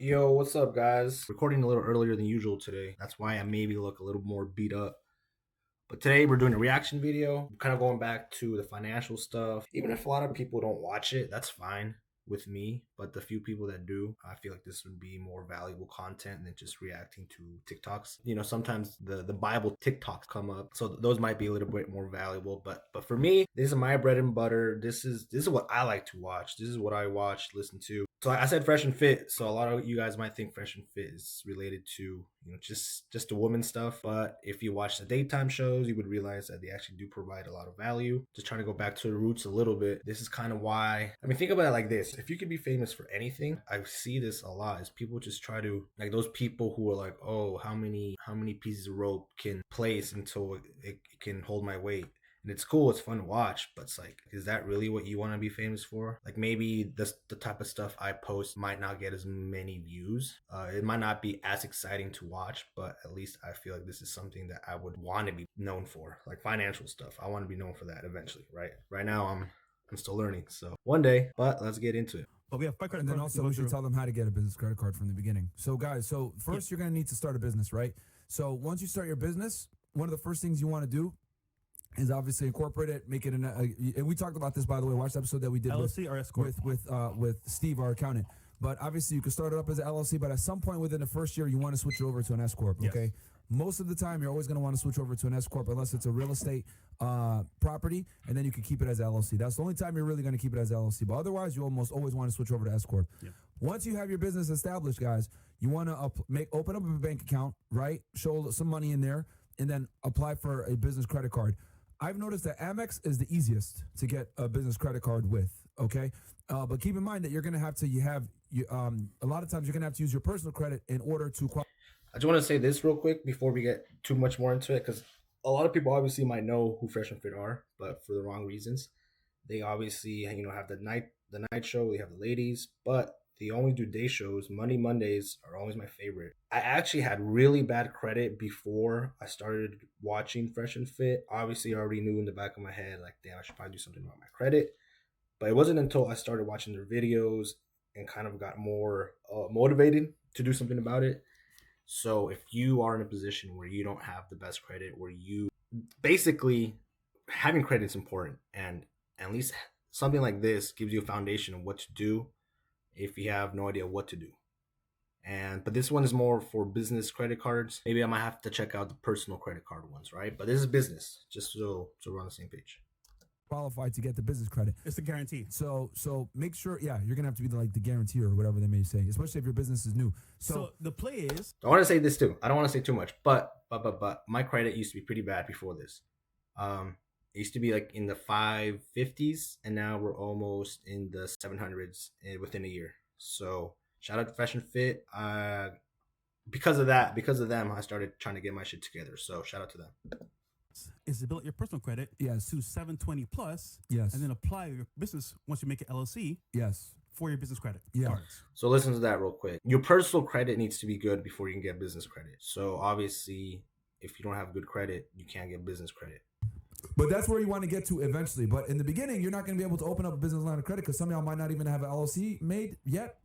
Yo, what's up, guys? Recording a little earlier than usual today. That's why I maybe look a little more beat up. But today we're doing a reaction video, kind of going back to the financial stuff. Even if a lot of people don't watch it, that's fine with me. But the few people that do, I feel like this would be more valuable content than just reacting to TikToks. You know, sometimes the Bible TikToks come up, so those might be a little bit more valuable. But for me, this is my bread and butter. This is what I like to watch. This is what I watch, listen to. So I said Fresh and Fit. So a lot of you guys might think Fresh and Fit is related to just the woman stuff. But if you watch the daytime shows, you would realize that they actually do provide a lot of value. Just trying to go back to the roots a little bit. This is kind of why. I mean, think about it like this: if you could be famous for anything, I see this a lot. Is people just try to like those people who are like, oh, how many pieces of rope can place until it can hold my weight, and it's cool, it's fun to watch, but it's like, is that really what you want to be famous for? Like maybe the type of stuff I post might not get as many views. It might not be as exciting to watch, but at least I feel like this is something that I would want to be known for, like financial stuff. I want to be known for that eventually, right? Right now, I'm still learning, so one day. But let's get into it. But we have five credit And then cards also we should tell them how to get a business credit card from the beginning. So guys, so first you're going to need to start a business, right? So once you start your business, one of the first things you want to do is obviously incorporate it, make it and we talked about this, by the way. Watch the episode that we did LLC or S corp. with Steve, our accountant. But obviously you can start it up as an LLC, but at some point within the first year you want to switch it over to an S corp. Yes. Okay. Most of the time you're always going to want to switch over to an S corp unless it's a real estate property, and then you can keep it as LLC. That's the only time you're really going to keep it as LLC. But otherwise, you almost always want to switch over to S corp. Yeah. Once you have your business established, guys, you want to open up a bank account, right? Show some money in there, and then apply for a business credit card. I've noticed that Amex is the easiest to get a business credit card with. Okay, but keep in mind that you're going to have to a lot of times you're going to have to use your personal credit in order to qualify. I just want to say this real quick before we get too much more into it, because a lot of people obviously might know who Fresh and Fit are, but for the wrong reasons. They obviously, have the night show. They have the ladies, but they only do day shows. Mondays are always my favorite. I actually had really bad credit before I started watching Fresh and Fit. Obviously, I already knew in the back of my head, like, damn, I should probably do something about my credit. But it wasn't until I started watching their videos and kind of got more motivated to do something about it. So if you are in a position where you don't have the best credit, where you basically having credit is important, and at least something like this gives you a foundation of what to do if you have no idea what to do. But this one is more for business credit cards. Maybe I might have to check out the personal credit card ones, right? But this is business, just so we're on the same page. Qualified to get the business credit. It's a guarantee. So make sure, you're gonna have to be like the guarantor or whatever they may say, especially if your business is new. So the play is I want to say this too. I don't want to say too much, but my credit used to be pretty bad before this. It used to be like in the 550s, and now we're almost in the 700s within a year. So shout out to Fresh and Fit. Because of them, I started trying to get my shit together. So shout out to them. to build your personal credit Yes. to 720 plus, Yes. and then apply your business once you make it LLC Yes. for your business credit Yeah. cards. So listen to that real quick. Your personal credit needs to be good before you can get business credit. So obviously, if you don't have good credit, you can't get business credit. But that's where you want to get to eventually. But in the beginning, you're not going to be able to open up a business line of credit because some of y'all might not even have an LLC made yet.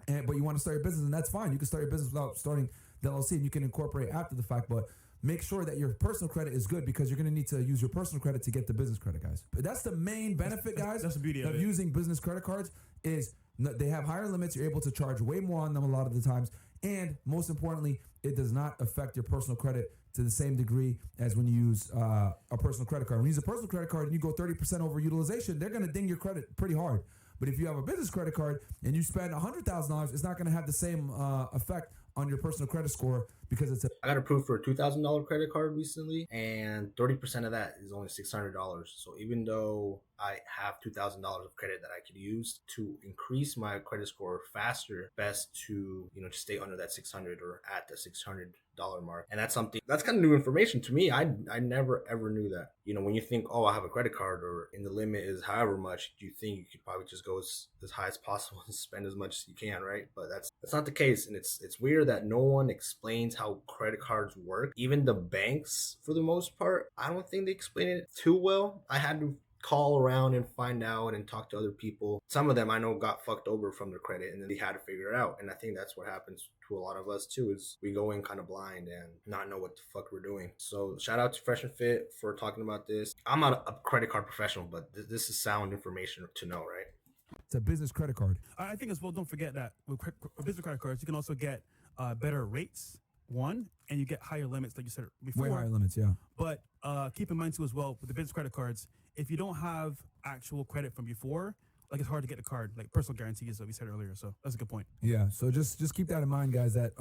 But you want to start your business, and that's fine. You can start your business without starting the LLC, and you can incorporate after the fact. But make sure that your personal credit is good because you're going to need to use your personal credit to get the business credit, guys. But that's the main benefit, guys. That's the beauty of it. Using business credit cards is they have higher limits. You're able to charge way more on them a lot of the times. And most importantly, it does not affect your personal credit to the same degree as when you use a personal credit card. When you use a personal credit card and you go 30% over utilization, they're going to ding your credit pretty hard. But if you have a business credit card and you spend $100,000, it's not going to have the same effect on your personal credit score because it's I got approved for a $2,000 credit card recently, and 30% of that is only $600. So even though I have $2,000 of credit that I could use to increase my credit score faster, best to just stay under that 600 or at the $600 mark. And that's kind of new information to me. I never ever knew that. When you think, oh, I have a credit card, or in the limit is however much, you think you could probably just go as high as possible and spend as much as you can, right? But that's not the case, and it's weird that no one explains how credit cards work. Even the banks, for the most part, I don't think they explain it too well. I had to call around and find out and talk to other people. Some of them I know got fucked over from their credit and then they had to figure it out. And I think that's what happens to a lot of us too, is we go in kind of blind and not know what the fuck we're doing. So shout out to Fresh and Fit for talking about this. I'm not a credit card professional, but this is sound information to know, right? It's a business credit card. I think as well, don't forget that with business credit cards, you can also get better rates, one, and you get higher limits, like you said before. Way higher limits, yeah. But keep in mind too as well, with the business credit cards, if you don't have actual credit from before, like it's hard to get the card, like personal guarantees that we said earlier. So that's a good point. Yeah, so just keep that in mind, guys, that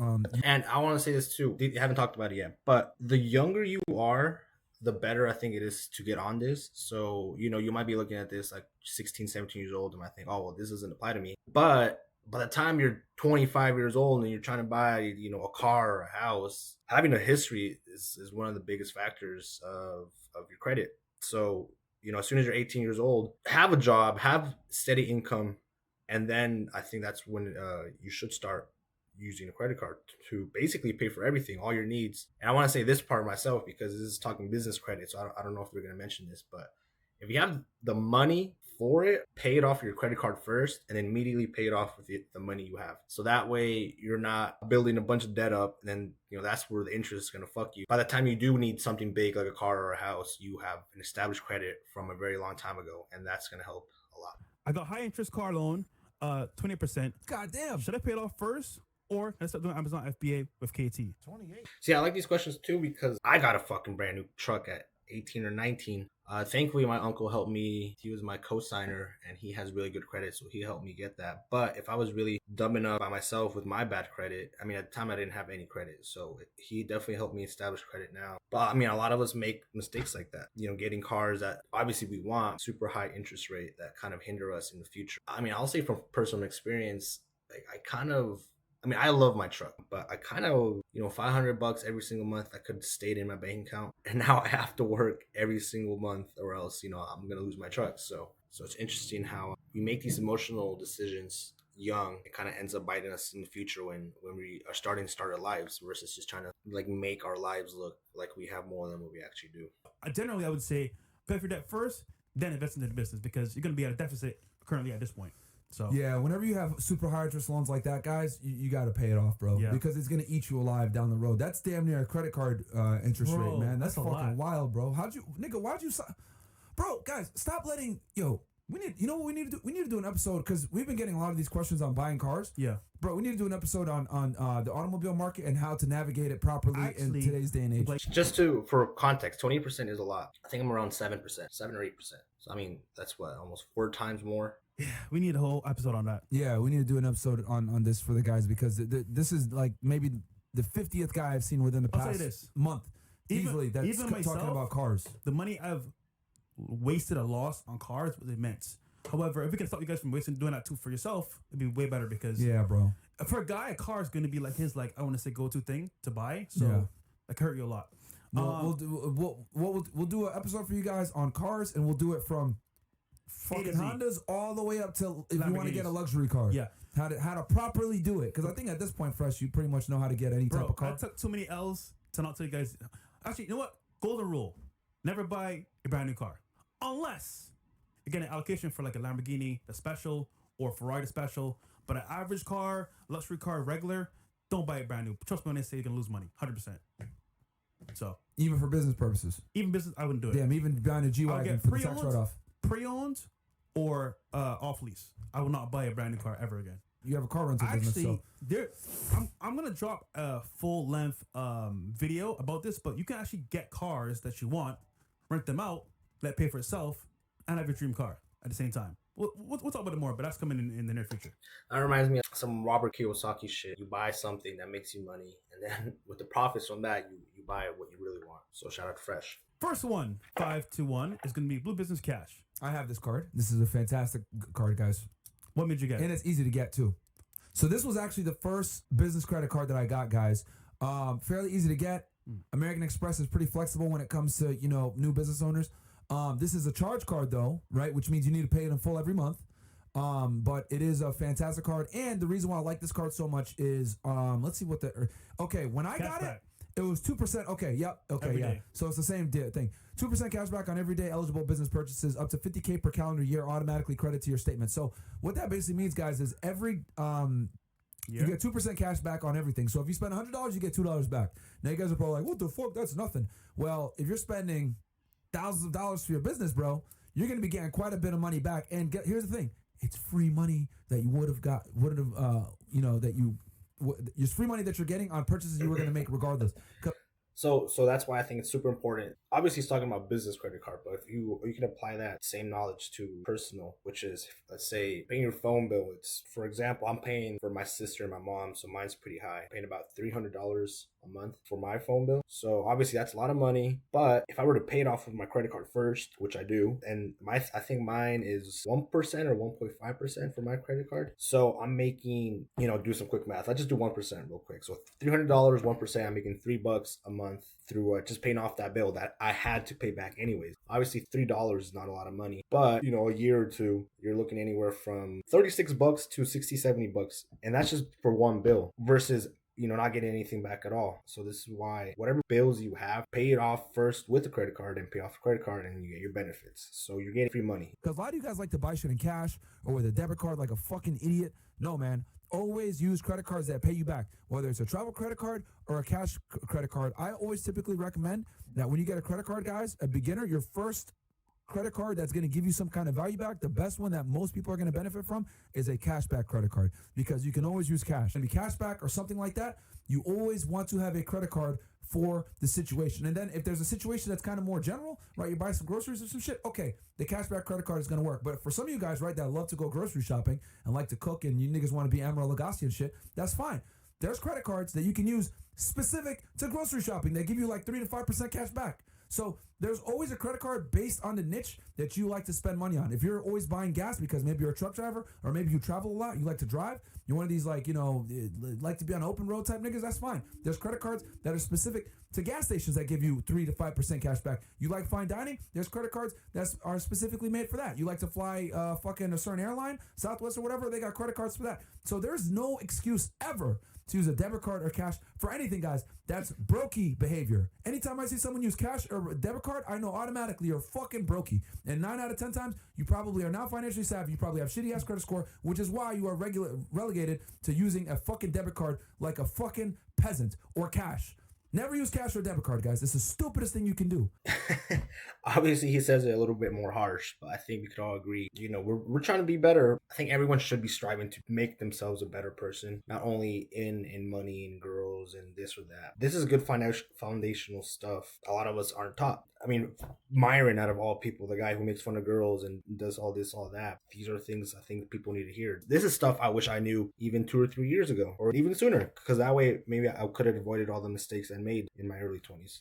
And I want to say this too. You haven't talked about it yet, but the younger you are, the better I think it is to get on this. So, you know, you might be looking at this like 16, 17 years old and might think, oh, well, this doesn't apply to me. But by the time you're 25 years old and you're trying to buy, you know, a car or a house, having a history is one of the biggest factors of your credit. So, you know, as soon as you're 18 years old, have a job, have steady income. And then I think that's when you should start using a credit card to basically pay for everything, all your needs. And I want to say this part myself because this is talking business credit. So I don't know if they're going to mention this, but if you have the money for it, pay it off your credit card first and then immediately pay it off with the money you have. So that way you're not building a bunch of debt up and then, you know, that's where the interest is going to fuck you. By the time you do need something big like a car or a house, you have an established credit from a very long time ago, and that's going to help a lot. I got high interest car loan, 20%. God damn. Should I pay it off first? Or can I start doing Amazon FBA with KT? 28. See, I like these questions too because I got a fucking brand new truck at 18 or 19. Thankfully, my uncle helped me. He was my co-signer and he has really good credit, so he helped me get that. But if I was really dumb enough by myself with my bad credit, I mean, at the time I didn't have any credit, so he definitely helped me establish credit now. But I mean, a lot of us make mistakes like that. You know, getting cars that obviously we want, super high interest rate that kind of hinder us in the future. I mean, I'll say from personal experience, like I love my truck, but I kind of, you know, $500 every single month I could have stayed in my bank account, and now I have to work every single month, or else, you know, I'm gonna lose my truck. So it's interesting how we make these emotional decisions young. It kind of ends up biting us in the future when we are starting to start our lives versus just trying to like make our lives look like we have more than what we actually do. Generally, I would say pay for your debt first, then invest into the business because you're going to be at a deficit currently at this point. So Yeah, whenever you have super high interest loans like that, guys, you got to pay it off, bro. Yeah. Because it's going to eat you alive down the road. That's damn near a credit card interest Bro, rate, man. That's that's a fucking lot. wild, bro. Why'd you... Bro, guys, stop letting... you know what we need to do? We need to do an episode because we've been getting a lot of these questions on buying cars. yeah. Bro, we need to do an episode on the automobile market and how to navigate it properly in Actually, today's day and age. like- Just for context, 20% is a lot. I think I'm around 7%, 7 or 8%. So I mean, that's what, almost 4 times more. Yeah, we need a whole episode on that. Yeah, we need to do an episode on this for the guys because this is like maybe the 50th guy I've seen within the I'll say past this. month. Even- Easily, that's even talking myself- about cars. The money I've wasted or lost on cars was immense. However, if we can stop you guys from doing that too for yourself, it'd be way better because Yeah, bro. for a guy, a car is going to be like his, like, I want to say go-to thing to buy. So Yeah. that can hurt you a lot. We'll do an episode for you guys on cars, and we'll do it from fucking Z. Hondas all the way up to if you want to get a Lamborghinis. luxury car. Yeah. How to properly do it, because I think at this point, Fresh, you pretty much know how to get any type Bro, of car. I took too many L's to not tell you guys. Actually, you know what? Golden rule. Never buy a brand new car. Unless you get an allocation for like a Lamborghini, the special, or Ferrari, the special. But an average car, luxury car, regular, don't buy it brand new. Trust me when they say you're going to lose money. 100%. So, Even for business purposes. even business, I wouldn't do it. Damn, even buying a G-Wagon get for the tax pre-owned. write-off. Pre-owned or off lease. I will not buy a brand new car ever again. You have a car rental business, Actually, so I'm gonna drop a full length video about this, but you can actually get cars that you want, rent them out, let it pay for itself, and have your dream car at the same time. We'll talk about it more, but that's coming in the near future. That reminds me of some Robert Kiyosaki shit. You buy something that makes you money, and then with the profits from that, you buy what you really want. So shout out to Fresh. First one, 521, is gonna be Blue Business Cash. I have this card. This is a fantastic card, guys. What made you get And it? it's easy to get too. So this was actually the first business credit card that I got, guys. Fairly easy to get. American Express is pretty flexible when it comes to, you know, new business owners. This is a charge card though, right? Which means you need to pay it in full every month. But it is a fantastic card. And the reason why I like this card so much is, let's see what the, okay, when I got it, Cashback. It was 2%. Okay, yep. Okay, Every yeah. day. So it's the same thing. 2% cash back on everyday eligible business purchases up to $50K per calendar year automatically credit to your statement. So what that basically means, guys, is every you get 2% cash back on everything. So if you spend $100, you get $2 back. Now you guys are probably like, what the fuck? That's nothing. Well, if you're spending thousands of dollars for your business, bro, you're going to be getting quite a bit of money back. And here's the thing. It's free money that you it's free money that you're getting on purchases you were going to make regardless. So that's why I think it's super important. Obviously, he's talking about business credit card, but if you can apply that same knowledge to personal, which is, let's say, paying your phone bill. It's, for example, I'm paying for my sister and my mom, so mine's pretty high. I'm paying about $300 a month for my phone bill. So obviously that's a lot of money. But if I were to pay it off with my credit card first, which I do, and I think mine is 1% or 1.5% for my credit card. So I'm making, do some quick math. I just do 1% real quick. So $300, 1%, I'm making $3 a month through just paying off that bill that I had to pay back anyways. Obviously, $3 is not a lot of money, but a year or two, you're looking anywhere from $36 to $60, $70, and that's just for one bill versus not getting anything back at all. So this is why whatever bills you have, pay it off first with the credit card and pay off the credit card and you get your benefits. So you're getting free money. Because a lot of you guys like to buy shit in cash or with a debit card like a fucking idiot. No, man. Always use credit cards that pay you back, whether it's a travel credit card or a cash credit card. I always typically recommend that when you get a credit card, guys, a beginner, your first credit card that's going to give you some kind of value back, the best one that most people are going to benefit from is a cashback credit card, because you can always use cash. Maybe cashback or something like that. You always want to have a credit card for the situation. And then if there's a situation that's kind of more general, right, you buy some groceries or some shit, okay, the cashback credit card is going to work. But for some of you guys, right, that love to go grocery shopping and like to cook and you niggas want to be Amaral Lagasse and shit, that's fine. There's credit cards that you can use specific to grocery shopping. They give you like 3 to 5% cash back. So there's always a credit card based on the niche that you like to spend money on. If you're always buying gas because maybe you're a truck driver or maybe you travel a lot, you like to drive, you're one of these like to be on open road type niggas, that's fine. There's credit cards that are specific to gas stations that give you 3 to 5% cash back. You like fine dining, there's credit cards that are specifically made for that. You like to fly fucking a certain airline, Southwest or whatever, they got credit cards for that. So there's no excuse ever to use a debit card or cash for anything, guys. That's brokey behavior. Anytime I see someone use cash or debit card, I know automatically you're fucking brokey. And 9 out of 10 times, you probably are not financially savvy. You probably have shitty ass credit score, which is why you are relegated to using a fucking debit card like a fucking peasant or cash. Never use cash or debit card, guys. It's the stupidest thing you can do. Obviously, he says it a little bit more harsh, but I think we could all agree. We're trying to be better. I think everyone should be striving to make themselves a better person, not only in money and girls and this or that. This is good foundational stuff. A lot of us aren't taught. I mean, Myron, out of all people, the guy who makes fun of girls and does all this, all that, these are things I think people need to hear. This is stuff I wish I knew even 2 or 3 years ago, or even sooner, because that way maybe I could have avoided all the mistakes I made in my early 20s.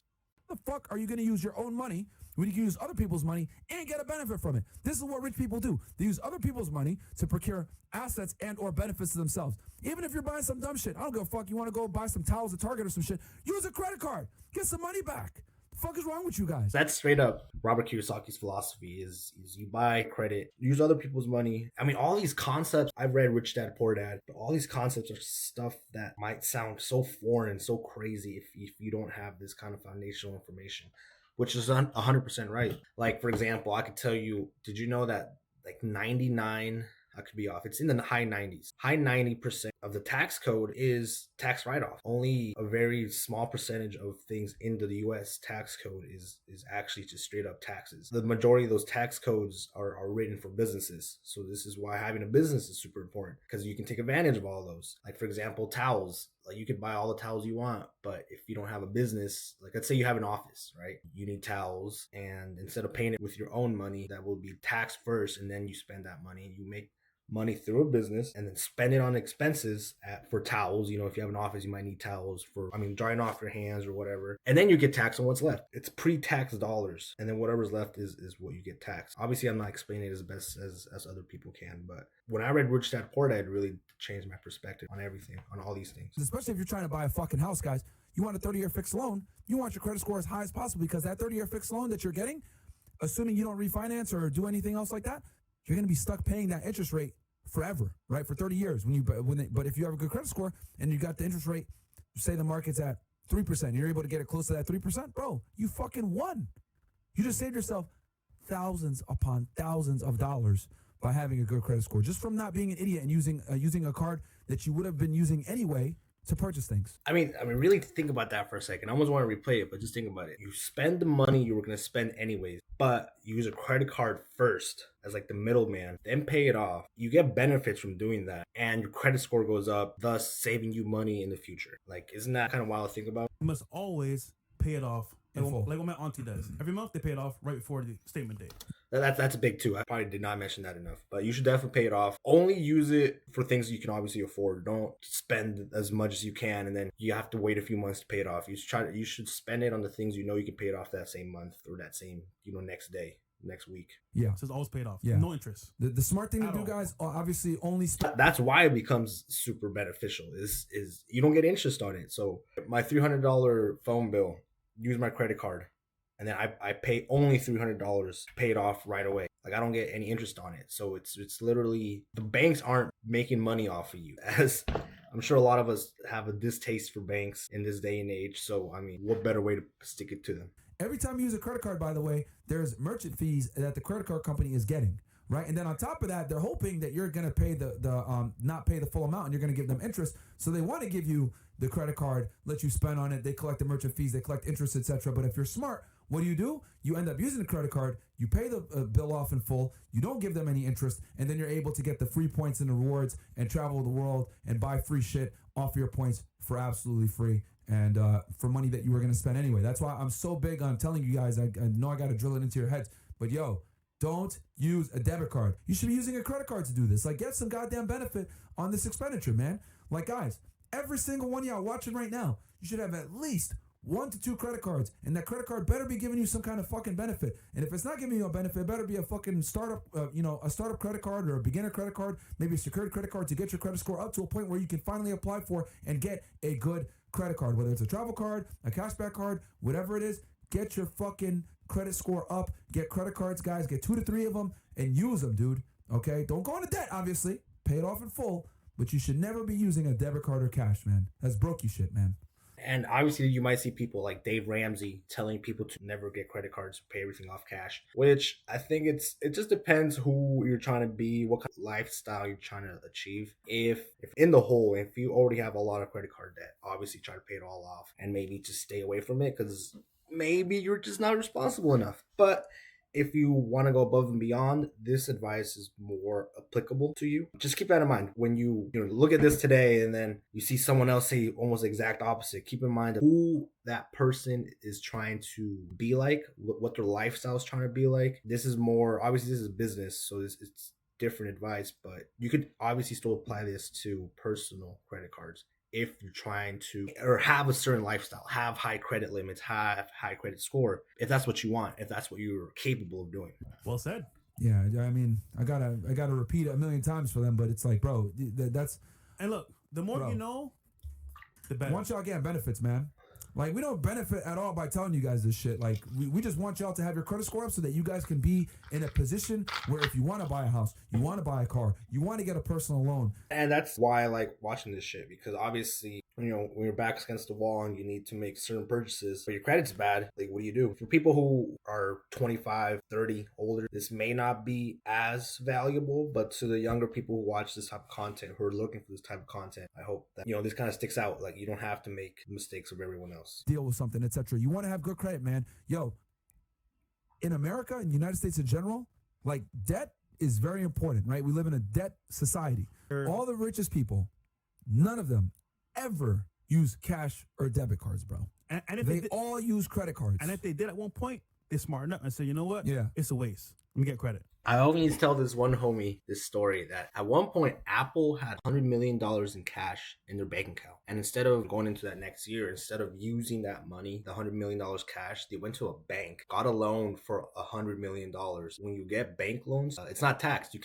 The fuck are you going to use your own money when you can use other people's money and get a benefit from it? This is what rich people do. They use other people's money to procure assets and or benefits to themselves. Even if you're buying some dumb shit, I don't give a fuck. You want to go buy some towels at Target or some shit, use a credit card. Get some money back. The fuck is wrong with you guys? That's straight up Robert Kiyosaki's philosophy is you buy credit, use other people's money. I mean, all these concepts, I've read Rich Dad Poor Dad, but all these concepts are stuff that might sound so foreign and so crazy if you don't have this kind of foundational information, which is 100% right. Like, for example, I could tell you, did you know that like 99, I could be off, it's in the high 90s. High 90% of the tax code is tax write-off. Only a very small percentage of things into the U.S. tax code is actually just straight up taxes. The majority of those tax codes are written for businesses. So this is why having a business is super important, because you can take advantage of all those. Like, for example, towels. Like, you could buy all the towels you want, but if you don't have a business, like let's say you have an office, right? You need towels, and instead of paying it with your own money, that will be taxed first, and then you spend that money. You make money through a business and then spend it on expenses for towels. If you have an office, you might need towels for, drying off your hands or whatever. And then you get taxed on what's left. It's pre-tax dollars. And then whatever's left is what you get taxed. Obviously, I'm not explaining it as best as other people can, but when I read Rich Dad Poor Dad, it really changed my perspective on everything, on all these things. Especially if you're trying to buy a fucking house, guys. You want a 30-year fixed loan. You want your credit score as high as possible, because that 30-year fixed loan that you're getting, assuming you don't refinance or do anything else like that, you're going to be stuck paying that interest rate forever, right? For 30 years. But if you have a good credit score and you got the interest rate, say the market's at 3%. You're able to get it close to that 3%, bro. You fucking won. You just saved yourself thousands upon thousands of dollars by having a good credit score, just from not being an idiot and using a card that you would have been using anyway to purchase things. I mean, really think about that for a second. I almost want to replay it, but just think about it. You spend the money you were going to spend anyways, but you use a credit card first as like the middleman, then pay it off. You get benefits from doing that, and your credit score goes up, thus saving you money in the future. Like, isn't that kind of wild to think about? You must always pay it off. In full. Like what my auntie does. Every month they pay it off right before the statement date. That's a big too. I probably did not mention that enough, but you should definitely pay it off. Only use it for things you can obviously afford. Don't spend as much as you can, and then you have to wait a few months to pay it off. You should spend it on the things you know you can pay it off that same month or that same next day, next week. Yeah. So it's always paid off. Yeah. No interest. The smart thing to At do, all. guys, obviously only spend. That's why it becomes super beneficial. Is you don't get interest on it. So my $300 phone bill, use my credit card, and then I pay only $300, pay it off right away. Like, I don't get any interest on it. So it's literally, the banks aren't making money off of you. As I'm sure a lot of us have a distaste for banks in this day and age. So I mean, what better way to stick it to them? Every time you use a credit card, by the way, there's merchant fees that the credit card company is getting, right? And then on top of that, they're hoping that you're going to pay not pay the full amount, and you're going to give them interest. So they want to give you the credit card, let you spend on it. They collect the merchant fees, they collect interest, etc. But if you're smart, what do? You end up using the credit card, you pay the bill off in full, you don't give them any interest, and then you're able to get the free points and the rewards and travel the world and buy free shit off your points for absolutely free. And for money that you were going to spend anyway. That's why I'm so big on telling you guys, I know I got to drill it into your heads, but yo, don't use a debit card. You should be using a credit card to do this. Like, get some goddamn benefit on this expenditure, man. Like, guys, every single one of y'all watching right now, you should have at least 1 to 2 credit cards, and that credit card better be giving you some kind of fucking benefit. And if it's not giving you a benefit, it better be a fucking startup, a startup credit card or a beginner credit card, maybe a secured credit card to get your credit score up to a point where you can finally apply for and get a good credit card, whether it's a travel card, a cashback card, whatever it is. Get your fucking credit score up. Get credit cards, guys. Get 2 to 3 of them and use them, dude. Okay? Don't go into debt, obviously. Pay it off in full, but you should never be using a debit card or cash, man. That's brokey shit, man. And obviously, you might see people like Dave Ramsey telling people to never get credit cards, pay everything off cash, which I think it just depends who you're trying to be, what kind of lifestyle you're trying to achieve. If in the whole, if you already have a lot of credit card debt, obviously try to pay it all off and maybe just stay away from it because maybe you're just not responsible enough. But if you want to go above and beyond, this advice is more applicable to you. Just keep that in mind when you look at this today and then you see someone else say almost the exact opposite. Keep in mind who that person is trying to be like, what their lifestyle is trying to be like. This is more, obviously this is business, so it's different advice, but you could obviously still apply this to personal credit cards. If you're trying to or have a certain lifestyle, have high credit limits, have high credit score, if that's what you want, if that's what you're capable of doing. Well said. Yeah, I mean, I gotta repeat it a million times for them, but it's like, bro, that's. And look, the more you know, the better. Once y'all get benefits, man. Like, we don't benefit at all by telling you guys this shit. Like, we just want y'all to have your credit score up so that you guys can be in a position where if you want to buy a house, you want to buy a car, you want to get a personal loan. And that's why I like watching this shit, because obviously, when your back's against the wall and you need to make certain purchases, but your credit's bad, like, what do you do? For people who are 25, 30, older, this may not be as valuable, but to the younger people who watch this type of content, who are looking for this type of content, I hope that, this kind of sticks out. Like, you don't have to make mistakes of everyone else. Deal with something, etc. You want to have good credit, man. Yo, in America, in the United States in general, like, debt is very important, right? We live in a debt society. Sure. All the richest people, none of them ever use cash or debit cards, bro. And if They did, all use credit cards. and if they did at one point, they smarten up and say, you know what? Yeah. It's a waste. Let me get credit. I always tell this one homie this story that at one point Apple had $100 million in cash in their bank account. And instead of going into that next year, instead of using that money, the $100 million cash, they went to a bank, got a loan for $100 million. When you get bank loans, it's not taxed.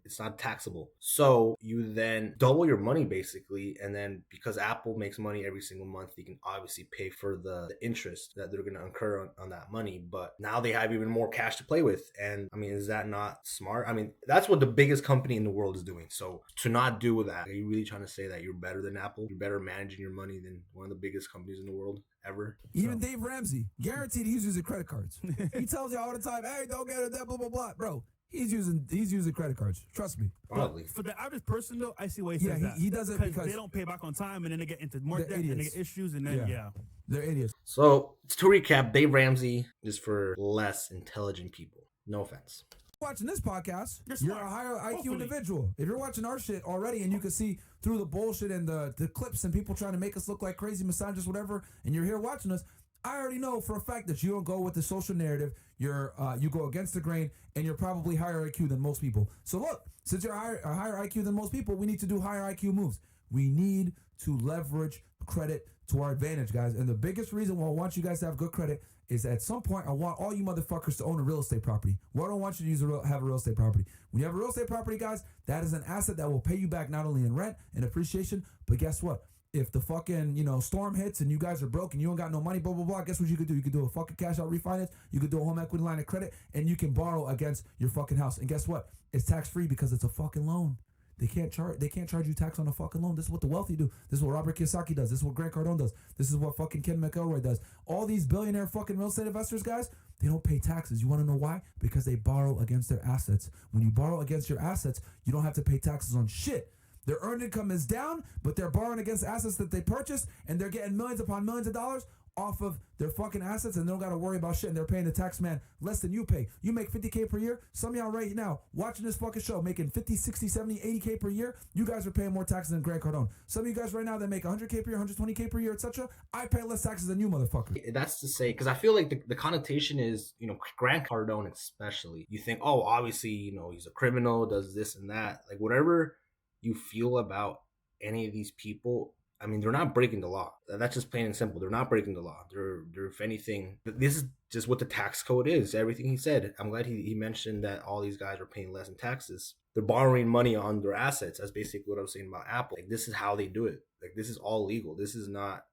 It's not taxable. So you then double your money basically. And then because Apple makes money every single month, you can obviously pay for the interest that they're going to incur on that money. But now they have even more cash to play with. And I mean, is that not not smart. I mean, that's what the biggest company in the world is doing. So to not do that, are you really trying to say that you're better than Apple? You're better managing your money than one of the biggest companies in the world ever? Even Dave Ramsey, guaranteed he's using credit cards. He tells you all the time, hey, don't get it, that blah blah blah. Bro, he's using credit cards. Trust me. Probably. For the average person, though, I see why he says that. He does it because they don't pay back on time, and then they get into more They're debt, and they idiots. get issues, and then they're idiots. So to recap, Dave Ramsey is for less intelligent people. No offense. Watching this podcast, You're you're smart. a higher IQ Hopefully. individual. If you're watching our shit already and you can see through the bullshit and the clips and people trying to make us look like crazy misogynists, whatever, and you're here watching us, I already know for a fact that you don't go with the social narrative. You go against the grain, and you're probably higher IQ than most people. So look, since you're a higher IQ than most people, we need to do higher IQ moves. We need to leverage credit to our advantage, guys. And the biggest reason why I want you guys to have good credit is at some point I want all you motherfuckers to own a real estate property. Well, I don't want you to have a real estate property. When you have a real estate property, guys, that is an asset that will pay you back not only in rent and appreciation, but guess what? If the fucking, storm hits and you guys are broke and you don't got no money, blah, blah, blah, guess what you could do? You could do a fucking cash out refinance. You could do a home equity line of credit, and you can borrow against your fucking house. And guess what? It's tax-free because it's a fucking loan. They can't charge you tax on a fucking loan. This is what the wealthy do. This is what Robert Kiyosaki does. This is what Grant Cardone does. This is what fucking Ken McElroy does. All these billionaire fucking real estate investors, guys, they don't pay taxes. You want to know why? Because they borrow against their assets. When you borrow against your assets, you don't have to pay taxes on shit. Their earned income is down, but they're borrowing against assets that they purchased, and they're getting millions upon millions of dollars off of their fucking assets, and they don't got to worry about shit, and they're paying the tax man less than you pay. You make $50K per year. Some of y'all right now watching this fucking show making 50, 60, 70, 80K per year. You guys are paying more taxes than Grant Cardone. Some of you guys right now that make 100K per year, 120K per year, etc. I pay less taxes than you, motherfucker. That's to say, because I feel like the connotation is, Grant Cardone especially. You think, oh, obviously, he's a criminal, does this and that. Like, whatever you feel about any of these people, I mean, they're not breaking the law. That's just plain and simple. They're not breaking the law. They're if anything, this is just what the tax code is. Everything he said. I'm glad he mentioned that all these guys are paying less in taxes. They're borrowing money on their assets. That's basically what I was saying about Apple. Like, this is how they do it. Like, this is all legal. This is not.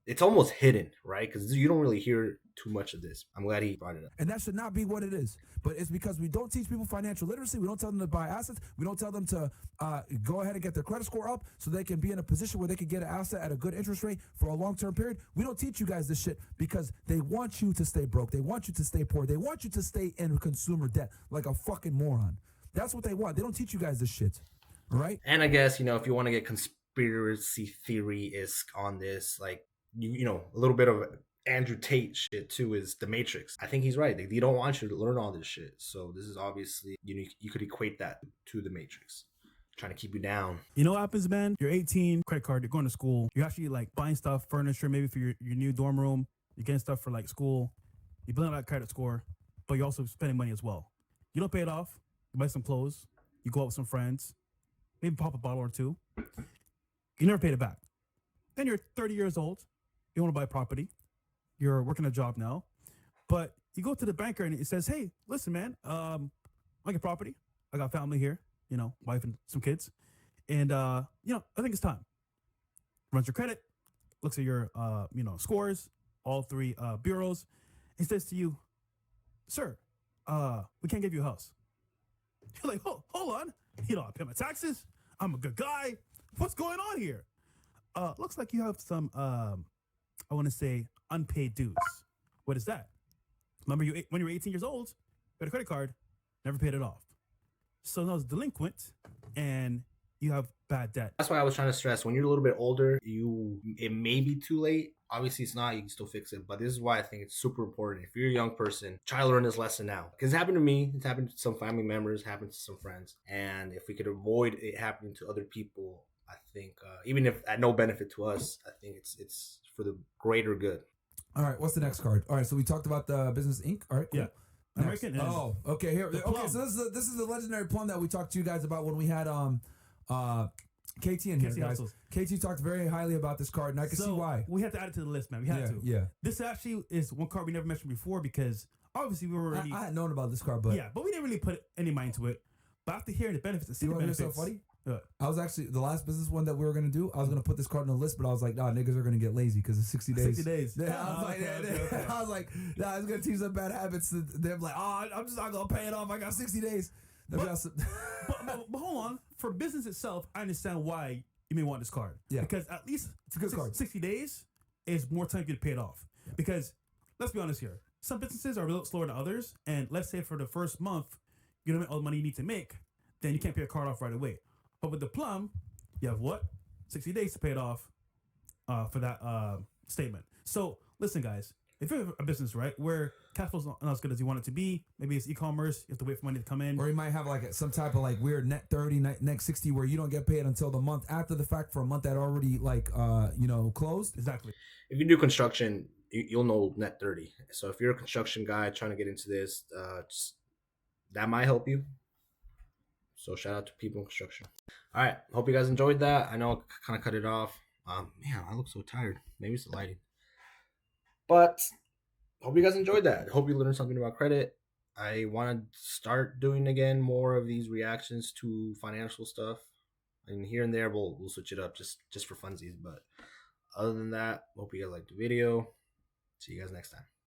It's almost hidden, right? Because you don't really hear too much of this. I'm glad he brought it up. And that should not be what it is. But it's because we don't teach people financial literacy. We don't tell them to buy assets. We don't tell them to go ahead and get their credit score up so they can be in a position where they can get an asset at a good interest rate for a long-term period. We don't teach you guys this shit because they want you to stay broke. They want you to stay poor. They want you to stay in consumer debt like a fucking moron. That's what they want. They don't teach you guys this shit. All right? And I guess, if you want to get conspiracy theory-esque on this, like, a little bit of Andrew Tate shit too is The Matrix. I think he's right. They don't want you to learn all this shit. So this is obviously, you could equate that to The Matrix. Trying to keep you down. You know what happens, man? You're 18, credit card, you're going to school. You're actually like buying stuff, furniture, maybe for your new dorm room. You're getting stuff for like school. You build that credit score, but you're also spending money as well. You don't pay it off. You buy some clothes. You go out with some friends. Maybe pop a bottle or two. You never paid it back. Then you're 30 years old. You want to buy a property. You're working a job now. But you go to the banker and it says, hey, listen, man, I get property. I got family here, wife and some kids. And, I think it's time. Runs your credit, looks at your, scores, all three bureaus. He says to you, sir, we can't give you a house. You're like, hold on. I pay my taxes. I'm a good guy. What's going on here? Looks like you have some, I want to say, unpaid dues. What is that? Remember, when you were 18 years old, you had a credit card, never paid it off. So now it's delinquent, and you have bad debt. That's why I was trying to stress, when you're a little bit older, it may be too late. Obviously, it's not. You can still fix it. But this is why I think it's super important. If you're a young person, try to learn this lesson now. Because it happened to me. It's happened to some family members. It happened to some friends. And if we could avoid it happening to other people, I think, even if at no benefit to us, I think it's for the greater good. All right, what's the next card? All right, so we talked about the Business Inc. All right, cool. Yeah. Next. American. Oh, okay. Here. Okay, so this is the legendary plum that we talked to you guys about when we had KT in here, KT guys. Hustles. KT talked very highly about this card, and I can see why. We had to add it to the list, man. We had to. Yeah. This actually is one card we never mentioned before because obviously we were already. I had known about this card, but yeah, but we didn't really put any mind to it. But after hearing the benefits, and seeing you the want to hear benefits, something funny? Yeah. I was actually the last business one that we were gonna do. I was gonna put this card on the list, but I was like, nah, niggas are gonna get lazy because it's 60 days. 60 days. Yeah, I was like, Okay. I was like, nah, it's gonna teach them bad habits. They're like, oh, I'm just not gonna pay it off. I got 60 days. But hold on. For business itself, I understand why you may want this card. Yeah. Because at least It's a good card. 60 days is more time for you to pay it off. Yeah. Because let's be honest here. Some businesses are a little slower than others. And let's say for the first month, you don't make all the money you need to make, then you can't pay a card off right away. But with the Plum, you have what? 60 days to pay it off for that statement. So listen, guys, if you have a business, right, where cash flow's not as good as you want it to be, maybe it's e-commerce, you have to wait for money to come in. Or you might have like some type of like weird net 30, net 60 where you don't get paid until the month after the fact for a month that already like closed. Exactly. If you do construction, you'll know net 30. So if you're a construction guy trying to get into this, that might help you. So shout out to people in construction. All right, hope you guys enjoyed that. I know I kind of cut it off. Man, I look so tired. Maybe it's the lighting. But hope you guys enjoyed that. Hope you learned something about credit. I want to start doing again more of these reactions to financial stuff. And here and there, we'll switch it up just for funsies. But other than that, hope you guys liked the video. See you guys next time.